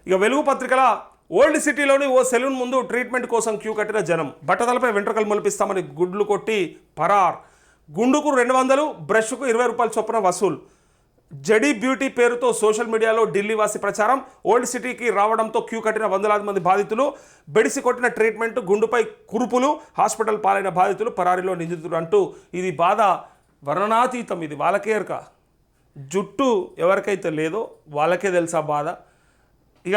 ఇక వెలుగు పత్రికల ఓల్డ్ సిటీలోని ఓ సెలూన్ ముందు ట్రీట్మెంట్ కోసం క్యూ కట్టిన జనం. బట్టతలపై వెంట్రుకలు మొలిపిస్తామని గుడ్లు కొట్టి పరార్. గుండుకు 200, బ్రష్కు 20 రూపాయల చొప్పున వసూలు. జడీ బ్యూటీ పేరుతో సోషల్ మీడియాలో ఢిల్లీ వాసి ప్రచారం. ఓల్డ్ సిటీకి రావడంతో క్యూ కట్టిన వందలాది మంది బాధితులు. బెడిసి కొట్టిన ట్రీట్మెంట్, గుండుపై కురుపులు, హాస్పిటల్ పాలైన బాధితులు, పరారీలో నిందితులు అంటూ ఇది బాధ వర్ణనాతీతం. ఇది వాళ్ళకే ఎరక. జుట్టు ఎవరికైతే లేదో వాళ్ళకే తెలుసా బాధ. ఇక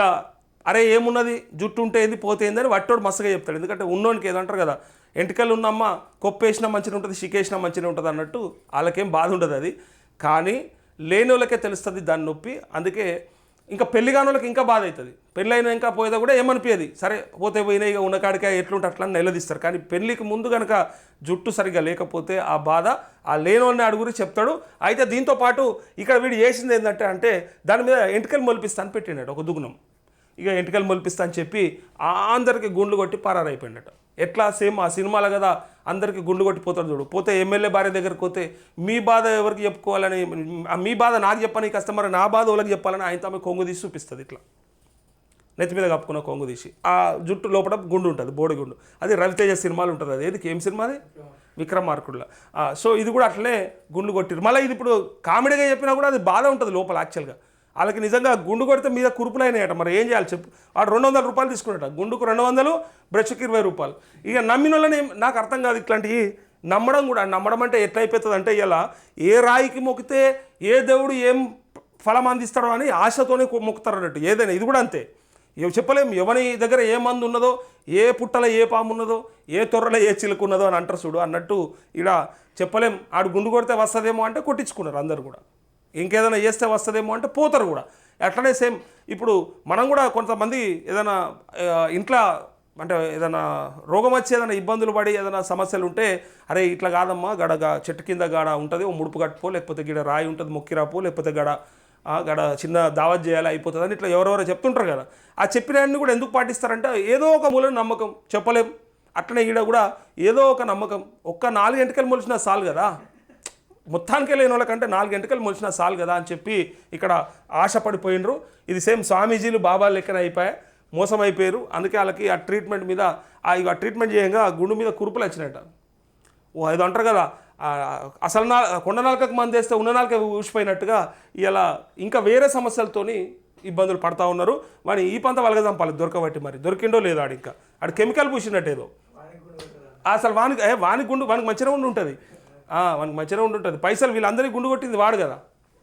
అరే ఏమున్నది, జుట్టు ఉంటే ఏంది పోతే ఏంది అని వట్టోడు మస్తుగా చెప్తాడు. ఎందుకంటే ఉన్నోనికి ఏదంటారు కదా, ఎంటికలు ఉన్నమ్మ కొప్పేసినా మంచిగా ఉంటుంది, షికేసినా మంచిగా ఉంటుంది అన్నట్టు వాళ్ళకేం బాధ ఉండదు. అది కానీ లేని వాళ్ళకే తెలుస్తుంది దాని నొప్పి. అందుకే ఇంకా పెళ్లి కాని వాళ్ళకి ఇంకా బాధ అవుతుంది. పెళ్ళైనా ఇంకా పోయేదా కూడా ఏమనిపించదు, సరే పోతే పోయినా ఇక ఉన్న కాడికి ఎట్లుంటే అట్లా నిలదీస్తారు. కానీ పెళ్ళికి ముందు కనుక జుట్టు సరిగ్గా లేకపోతే ఆ బాధ ఆ లేని వాళ్ళని అడుగురి చెప్తాడు. అయితే దీంతో పాటు ఇక్కడ వీడు చేసింది ఏంటంటే దాని మీద ఎంటికలు మొలిపిస్తాను పెట్టినాడు ఒక దుగుణం. ఇక ఎంటికలు మొలిపిస్తా అని చెప్పి అందరికి గుండ్లు కొట్టి పరారైపోయినట్టు. ఎట్లా సేమ్ ఆ సినిమాలో కదా, అందరికీ గుండు కొట్టిపోతాడు చూడు. పోతే ఎమ్మెల్యే భార్య దగ్గరికి పోతే మీ బాధ ఎవరికి చెప్పుకోవాలని, మీ బాధ నాకు చెప్పని కస్టమర్ నా బాధ వాళ్ళకి చెప్పాలని ఆయన తమ కొంగు తీసి చూపిస్తుంది. ఇట్లా నెత్తి మీద కప్పుకున్న కొంగు తీసి ఆ జుట్టు లోపల గుండు ఉంటుంది, బోడిగుండు. అది రవితేజ సినిమాలు ఉంటుంది. అది ఏది ఏం సినిమా అది, విక్రమార్కుడులో. సో ఇది కూడా అట్లనే గుండు కొట్టిరు. మళ్ళీ ఇది ఇప్పుడు కామెడీగా చెప్పినా కూడా అది బాధ ఉంటుంది లోపల. యాక్చువల్గా వాళ్ళకి నిజంగా గుండు కొడితే మీద కురుపులైనాయట. మరి ఏం చేయాలి చెప్పు. వాడు 200 రూపాయలు తీసుకున్నట, గుండుకు 200, బ్రష్కి 20 రూపాయలు. ఇక నమ్మిన వాళ్ళని నాకు అర్థం కాదు ఇట్లాంటివి నమ్మడం కూడా. నమ్మడం అంటే ఎట్లయిపోతుంది అంటే, ఇలా ఏ రాయికి మొక్కితే ఏ దేవుడు ఏం ఫలం అందిస్తాడో అని ఆశతోనే మొక్కుతారు అన్నట్టు. ఏదైనా ఇది కూడా అంతే. చెప్పలేము ఎవరి దగ్గర ఏ మందు ఉన్నదో, ఏ పుట్టలో ఏ పాము ఉన్నదో, ఏ తొర్రలో ఏ చిలుకు ఉన్నదో అని అంటారు చూడు. అన్నట్టు ఇక్కడ చెప్పలేం. ఆడు గుండు కొడితే వస్తుందేమో అంటే కొట్టించుకున్నారు అందరు కూడా. ఇంకేదైనా చేస్తే వస్తుందేమో అంటే పోతారు కూడా. అట్లనే సేమ్ ఇప్పుడు మనం కూడా కొంతమంది ఏదైనా ఇంట్లో అంటే ఏదైనా రోగం వచ్చి ఏదైనా ఇబ్బందులు పడి ఏదైనా సమస్యలు ఉంటే, అరే ఇట్లా కాదమ్మా, గడగా చెట్టు కింద గాడ ఉంటుంది, ఓ ముడుపు కట్టుకో, లేకపోతే గిడ రాయి ఉంటుంది మొక్కిరాపో, లేకపోతే గడ చిన్న దావత్ చేయాలి అయిపోతుంది అని ఇట్లా ఎవరెవరో చెప్తుంటారు కదా. ఆ చెప్పినవన్నీ కూడా ఎందుకు పాటిస్తారంటే ఏదో ఒక మూల నమ్మకం, చెప్పలేం. అట్లనే ఈడ కూడా ఏదో ఒక నమ్మకం. ఒక్క 4 గంటలు మొలిచినా చాలు కదా, మొత్తానికే లేని వాళ్ళకంటే 4 గంటలు మొలిచినా చాలు కదా అని చెప్పి ఇక్కడ ఆశపడిపోయినరు. ఇది సేమ్ స్వామీజీలు బాబాలు లెక్కన అయిపోయాయి, మోసం అయిపోయారు. అందుకే వాళ్ళకి ఆ ట్రీట్మెంట్ మీద ఆ ట్రీట్మెంట్ చేయంగా గుండు మీద కురుపులు వచ్చినట్ట. ఓ అది అంటారు కదా, అసలు కొండ నాలుకకు మంది వేస్తే ఉన్న నాలుక ఊసిపోయినట్టుగా ఇలా ఇంకా వేరే సమస్యలతోని ఇబ్బందులు పడతా ఉన్నారు. మరి ఈ పంత వాళ్ళకి చంపాలి దొరకబట్టి. మరి దొరికిండో లేదో ఇంకా ఆడు కెమికల్ పూసినట్టు ఏదో. అసలు వానికి గుండు వానికి మంచిగా ఉండి ఉంటుంది, వానికి మంచిగా ఉండి ఉంటుంది. పైసలు వీళ్ళందరికీ గుండు కొట్టింది వాడు కదా.